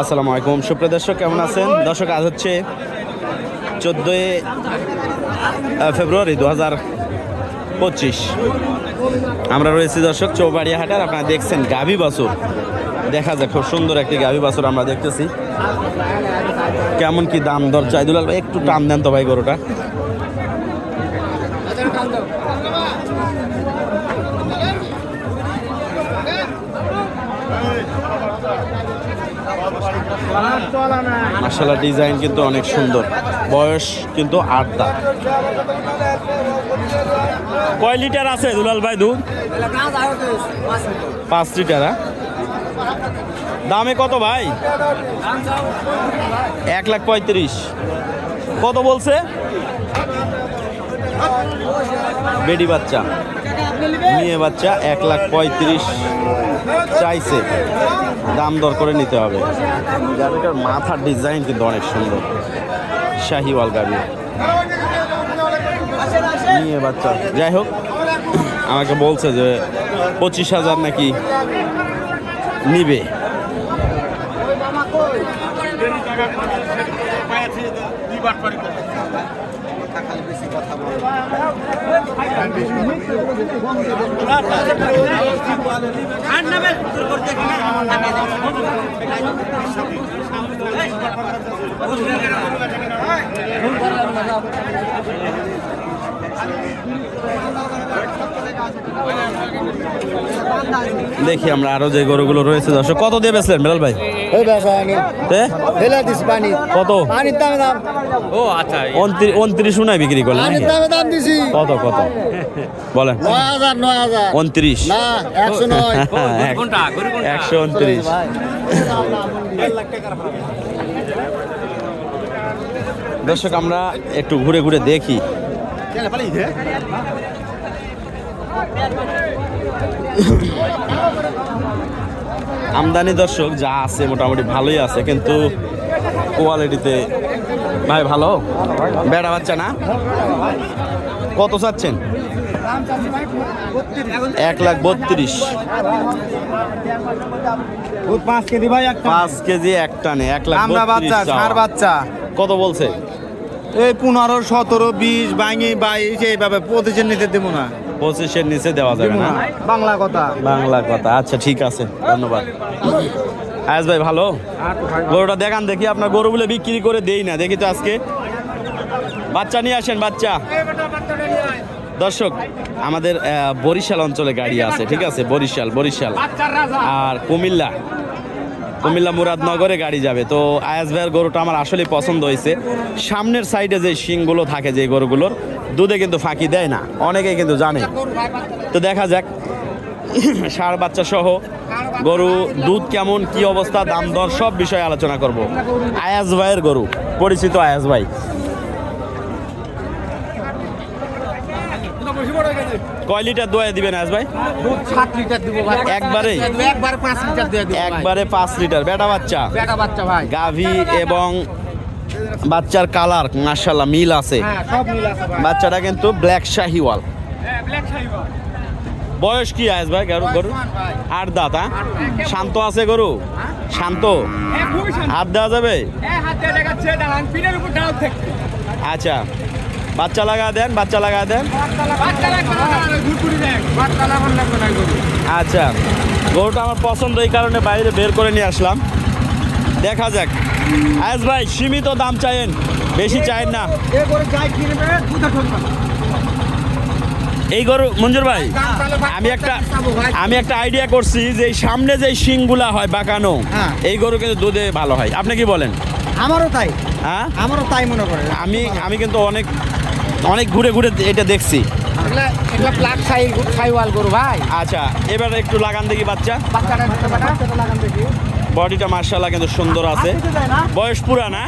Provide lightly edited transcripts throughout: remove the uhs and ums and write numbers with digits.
আসসালামু আলাইকুম সুপ্রিয় দর্শক, কেমন আছেন দর্শক? আজ হচ্ছে 14 ফেব্রুয়ারি 2025। আমরা রয়েছি দর্শক চৌবাড়িয়া হাটার। আপনারা দেখছেন গাভী বাছুর, দেখা যায় খুব সুন্দর একটি গাভী বাছুর আমরা দেখতেছি। কেমন কি দাম দর চাই দুলাল ভাই? একটু টান দেন তো ভাই গরুটা। মাশাআল্লাহ, ডিজাইন কিন্তু অনেক সুন্দর। বয়স কিন্তু 8 দাঁত। কয় লিটার আছে দুলাল ভাই দুধ? 5 লিটার। দামে কত ভাই? 1,35,000। কত বলছে? বেডি বাচ্চা, মেয়ে বাচ্চা, 1,35,000 চাইছে। দাম দর করে নিতে হবে। গাড়িটার মাথার ডিজাইন কিন্তু অনেক সুন্দর, শাহিওয়াল গাড়ি, মেয়ে বাচ্চা। যাই হোক, আমাকে বলছে যে 25,000 নাকি নিবে। দেখি আমরা আরো যে গরুগুলো রয়েছে দর্শক। কত দিয়ে বেচলেন বেলাল ভাই? কত? ও আচ্ছা, 29 নাই বিক্রি করলেন? কত কত বলেন? 29। 129। দর্শক আমরা একটু ঘুরে ঘুরে দেখি। আমদানি দর্শক যা আছে মোটামুটি ভালোই আছে, কিন্তু কোয়ালিটিতে ভাই ভালো। বেড়া বাচ্চা না? কত চাচ্ছেন? 1,32,000। 5 কেজি ভাই, 5 কেজি এক টানে 1,32,000। কত বলছে? এই 15, 17, 20, 22 এইভাবে 25-এর নিচে দেবো না। 25-এর নিচে দেওয়া যাবে না? বাংলা কথা, বাংলা কথা। আচ্ছা ঠিক আছে, ধন্যবাদ। আয়াজ ভাই ভালো? গরুটা দেখান দেখি। আপনার গরুগুলো বিক্রি করে দেই না, দেখি তো আজকে। বাচ্চা নিয়ে আসেন, বাচ্চা। দর্শক আমাদের বরিশাল অঞ্চলে গাড়ি আছে, ঠিক আছে? বরিশাল আর কুমিল্লা মুরাদনগরে গাড়ি যাবে। তো আয়াজ ভাইয়ের গরুটা আমার আসলে পছন্দ হয়েছে। সামনের সাইডে যে শিংগুলো থাকে, যে গরুগুলোর দুধে কিন্তু ফাঁকি দেয় না, অনেকেই কিন্তু জানে। তো দেখা যাক ষাঁড় বাচ্চা সহ গরু দুধ কেমন, কি অবস্থা, দাম দর সব বিষয়ে আলোচনা করব। আয়াজ ভাইয়ের গরু, পরিচিত আয়াজ ভাই। কয় লিটার দোয়া দিবেন আয়াজ ভাই? 7 লিটার দিব ভাই। একবারে 5 লিটার দিয়ে দিব। একবারে 5 লিটার। বেটা বাচ্চা ভাই। গাভী এবং বাচ্চার কালার মাশাআল্লাহ মিল আছে। হ্যাঁ, সব মিল আছে ভাই। বাচ্চাটা কিন্তু ব্ল্যাক শাহিওয়াল। বয়স কি আয়াজ ভাই গরু? 8 দাঁত। শান্ত আছে গরু? শান্ত? হাত দেওয়া যাবে? আচ্ছা, বাচ্চা লাগা দেন। আচ্ছা, গরুটা আমার পছন্দ, এই কারণে বাইরে বের করে নিয়ে আসলাম। দেখা যাক। আয়াজ ভাই সীমিত দাম চাইেন, বেশি চাইেন না। এই গরু মঞ্জুর ভাই, আমি একটা আইডিয়া করছি যে সামনে যে শিংগুলা হয় বাঁকানো, এই গরু কিন্তু দুধে ভালো হয়। আপনি কি বলেন? আমারও তাই। হ্যাঁ, আমারও তাই মনে করে। আমি কিন্তু অনেক ঘুরে এটা দেখছি। গরু ভাই। আচ্ছা, এবার একটু লাগান দেখি বাচ্চা। বডিটা মাশাআল্লাহ কিন্তু সুন্দর আছে। বয়স পুরা না?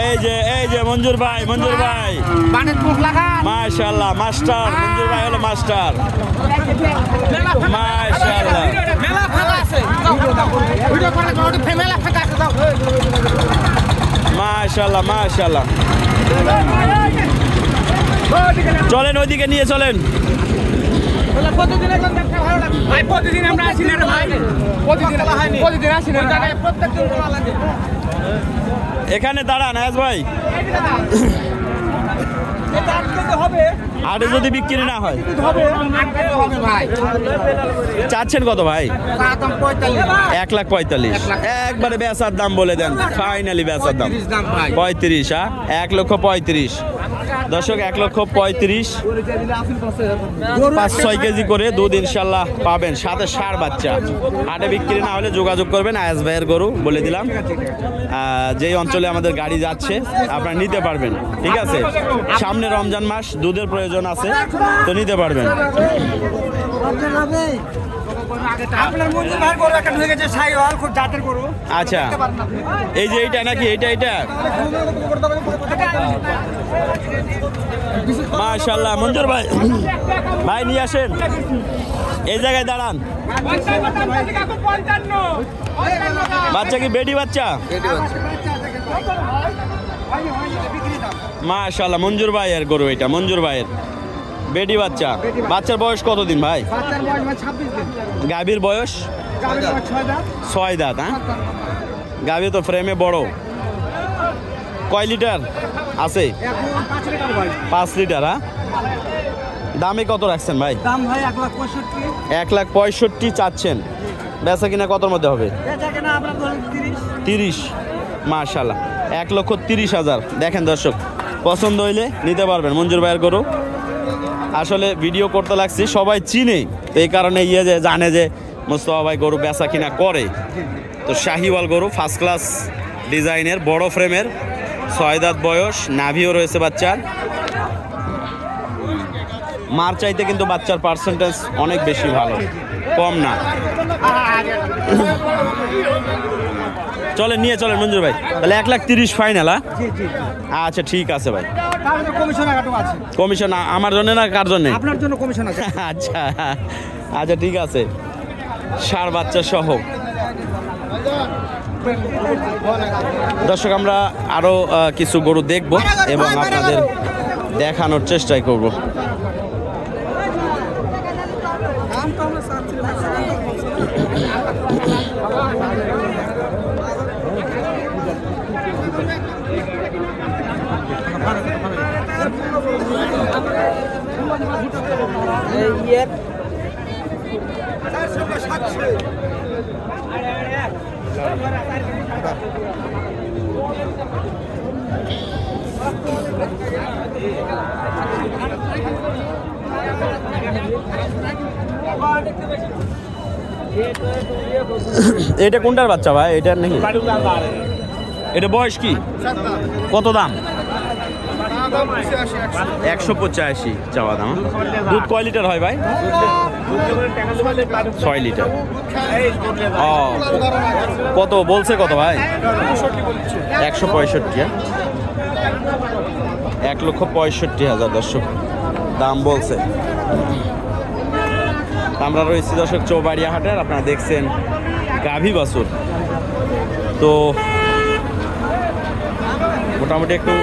এই যে মঞ্জুর ভাই মাশাআল্লাহ, মাস্টার মঞ্জুর ভাই হলো মাস্টার। মাশাআল্লাহ, মাশাআল্লাহ। চলেন ওইদিকে নিয়ে চলেন। ভাই প্রতিদিন আমরা আসি না রে ভাই, প্রতিদিন আসি না, প্রত্যেকদিন করা লাগে। এখানে দাঁড়ান আয়াজ ভাই, এটা আটকাতে হবে, আরে যদি বিক্রি না হয় হবে আটকাতে হবে ভাই। চাচ্ছেন কত ভাই? দাম 45 1,45,000 একবারে বেচার দাম বলে দেন, ফাইনালি বেচার দাম 30 দাম ভাই। 35, হ্যাঁ 1,35,000 দর্শক, 1,35,000 5-6 কেজি করে দুধ ইনশাল্লাহ পাবেন, সাথে ষাঁড় বাচ্চা। হাটে বিক্রি না হলে যোগাযোগ করবেন আয়াজ ভাইয়ের গরু বলে দিলাম। যেই অঞ্চলে আমাদের গাড়ি যাচ্ছে আপনারা নিতে পারবেন, ঠিক আছে। সামনে রমজান মাস, দুধের প্রয়োজন আছে, তো নিতে পারবেন। আপনার মঞ্জুর ভাই গরু একটা ঢুকে গেছে, সাইওয়াল খুব জাতের গরু। আচ্ছা, এই যে এইটা নাকি, এইটা মাশাআল্লাহ। মঞ্জুর ভাই, ভাই নিয়ে আসেন, এই জায়গায় দাঁড়ান। বাচ্চা কি বেটি বাচ্চা? মাশাআল্লাহ, মঞ্জুর ভাইয়ের গরু এটা, মঞ্জুর ভাইয়ের বেটি বাচ্চা। বাচ্চার বয়স কতদিন ভাই? গাভীর বয়স 6 দাঁত। হ্যাঁ, গাভী তো ফ্রেমে বড়। কয় লিটার আছে? 5 লিটার। হ্যাঁ, দামে কত রাখছেন ভাই? দাম ভাই 1,65,000। 1,65,000 চাচ্ছেন, বেচা কিনা কতর মধ্যে হবে? বেচা কেনা আপনার ধরুন 30। মাশাআল্লাহ, 1,30,000। দেখেন দর্শক, পছন্দ হইলে নিতে পারবেন মঞ্জুর ভাইয়ের গরু। আসলে ভিডিও করতে লাগছি, সবাই চিনে, তো এই কারণে যে জানে যে মোস্তফা ভাই গরু বেচা কিনা করে। তো শাহিওয়াল গরু, ফার্স্ট ক্লাস ডিজাইনের, বড় ফ্রেমের, 6 দাঁত বয়স, নাভিও রয়েছে বাচ্চার। মার চাইতে কিন্তু বাচ্চার পার্সেন্টেজ অনেক বেশি ভালো, কম না। চলেন, নিয়ে চলেন মঞ্জুর ভাই, তাহলে 1,30,000 ফাইনাল। আচ্ছা ঠিক আছে ভাই, কমিশন আছে। কমিশন আমার জন্য না কার জন্য? আপনার জন্য কমিশন আছে। আচ্ছা আচ্ছা ঠিক আছে, ষাঁড় বাচ্চা সহ। দর্শক, আমরা আরো কিছু গরু দেখব এবং আপনাদের দেখানোর চেষ্টাই করব। এটা কোনটার বাচ্চা ভাই? এটার নাকি? এটা বয়স কি? কত দাম? 185 চাওয়া দাম। দুধ কয় লিটার হয় ভাই? 6 লিটার। ও, কত বলছে কত ভাই? 165। 1,65,000 দর্শক দাম বলছে। আমরা রয়েছি দর্শক চৌবাড়িয়া হাটের, আপনারা দেখছেন গাভী বাছুর। তো মোটামুটি একটু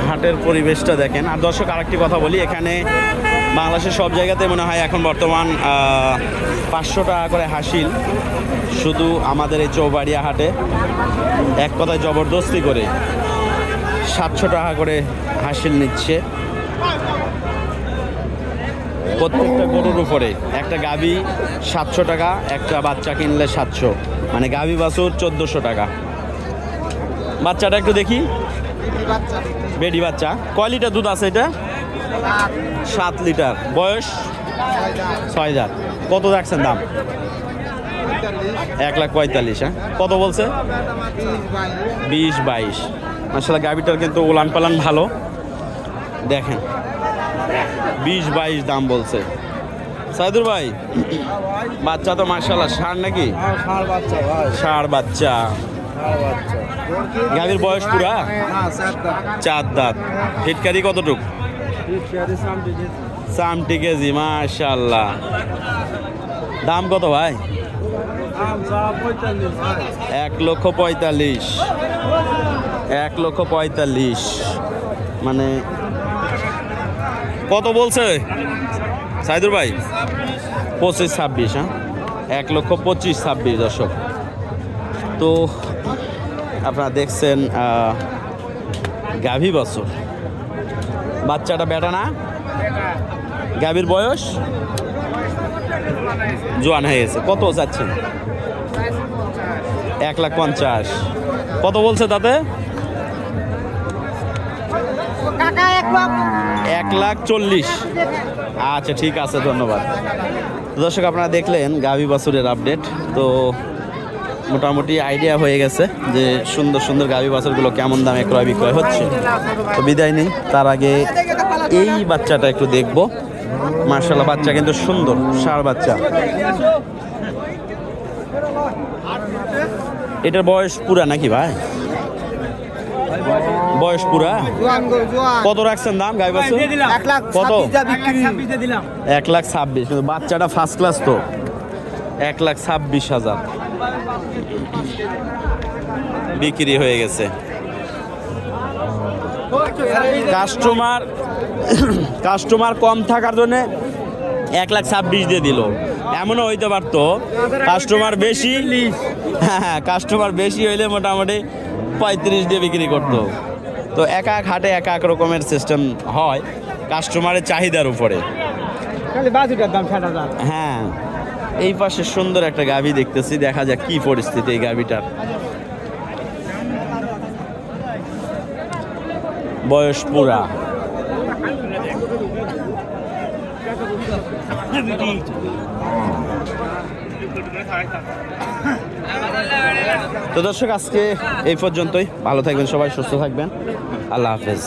হাটের পরিবেশটা দেখেন। আর দর্শক, আরেকটি কথা বলি, এখানে বাংলাদেশের সব জায়গাতে মনে হয় এখন বর্তমান 500 টাকা করে হাসিল। শুধু আমাদের এই চৌবাড়িয়া হাটে এক কথায় জবরদস্তি করে 700 টাকা করে হাসিল নিচ্ছে প্রত্যেকটা গরুর উপরে। একটা গাভী 700 টাকা, একটা বাচ্চা কিনলে 700, মানে গাভী বাছুর 1400 টাকা। বাচ্চাটা একটু দেখি, বেডি বাচ্চা। কয় লিটার দুধ আছে এটা? 7 লিটার। বয়স 6 দাঁত। কত রাখছেন দাম? 1,45,000। হ্যাঁ, কত বলছে? 20-22। আসলে গাভীটার কিন্তু উলান পালান ভালো, দেখেন 20-22 দাম বলছে। সাইদুর ভাই, বাচ্চা তো মাশাআল্লাহ ষাঁড় নাকি? ষাঁড় বাচ্চা। গাভীর বয়স পুরা 4 দাঁত। ফিটকারি কতটুক? 60 কেজি। মাশাআল্লাহ। দাম কত ভাই? 1,45,000। 1,45,000 মানে কত বলছে? সাইদুর ভাই 25-26, হ্যাঁ 1,25,26 দর্শক। তো আপনারা দেখছেন গাভী বছর, বাচ্চাটা বেটা না, গাভীর বয়স জোয়ান হয়ে গেছে। কত চাচ্ছেন? 1,50,000। কত বলছে তাতে? 1,40,000। আচ্ছা ঠিক আছে, ধন্যবাদ। দর্শক আপনারা দেখলেন গাভী বাছুরের আপডেট। তো মোটামুটি আইডিয়া হয়ে গেছে যে সুন্দর সুন্দর গাভী বাছুরগুলো কেমন দামে ক্রয় বিক্রয় হচ্ছে। তো বিদায় নেই, তার আগে এই বাচ্চাটা একটু দেখব। মার্শাল্লাহ, বাচ্চা কিন্তু সুন্দর, ষাঁড় বাচ্চা। এটার বয়স পুরা নাকি ভাই? বয়স পুরা? কত রাখছেন দাম গাভী বাছুর? কত? 1,26,000। কিন্তু বাচ্চাটা ফার্স্ট ক্লাস, তো 1,26,000 বিক্রি হয়ে গেছে। কাস্টমার কম থাকার জন্য 1,26,000 দিয়ে দিল। এমনও হইতে পারতো কাস্টমার বেশি, হ্যাঁ কাস্টমার বেশি হইলে মোটামুটি 35 দিয়ে বিক্রি করতো। তো এক এক হাটে এক এক রকমের সিস্টেম হয় কাস্টমারের চাহিদার উপরে। হ্যাঁ, এই পাশে সুন্দর একটা গাভী দেখতেছি, দেখা যাক কি পরিস্থিতি এই গাভীটার। বয়স পুরা। তো দর্শক আজকে এই পর্যন্তই। ভালো থাকবেন সবাই, সুস্থ থাকবেন। আল্লাহ হাফেজ।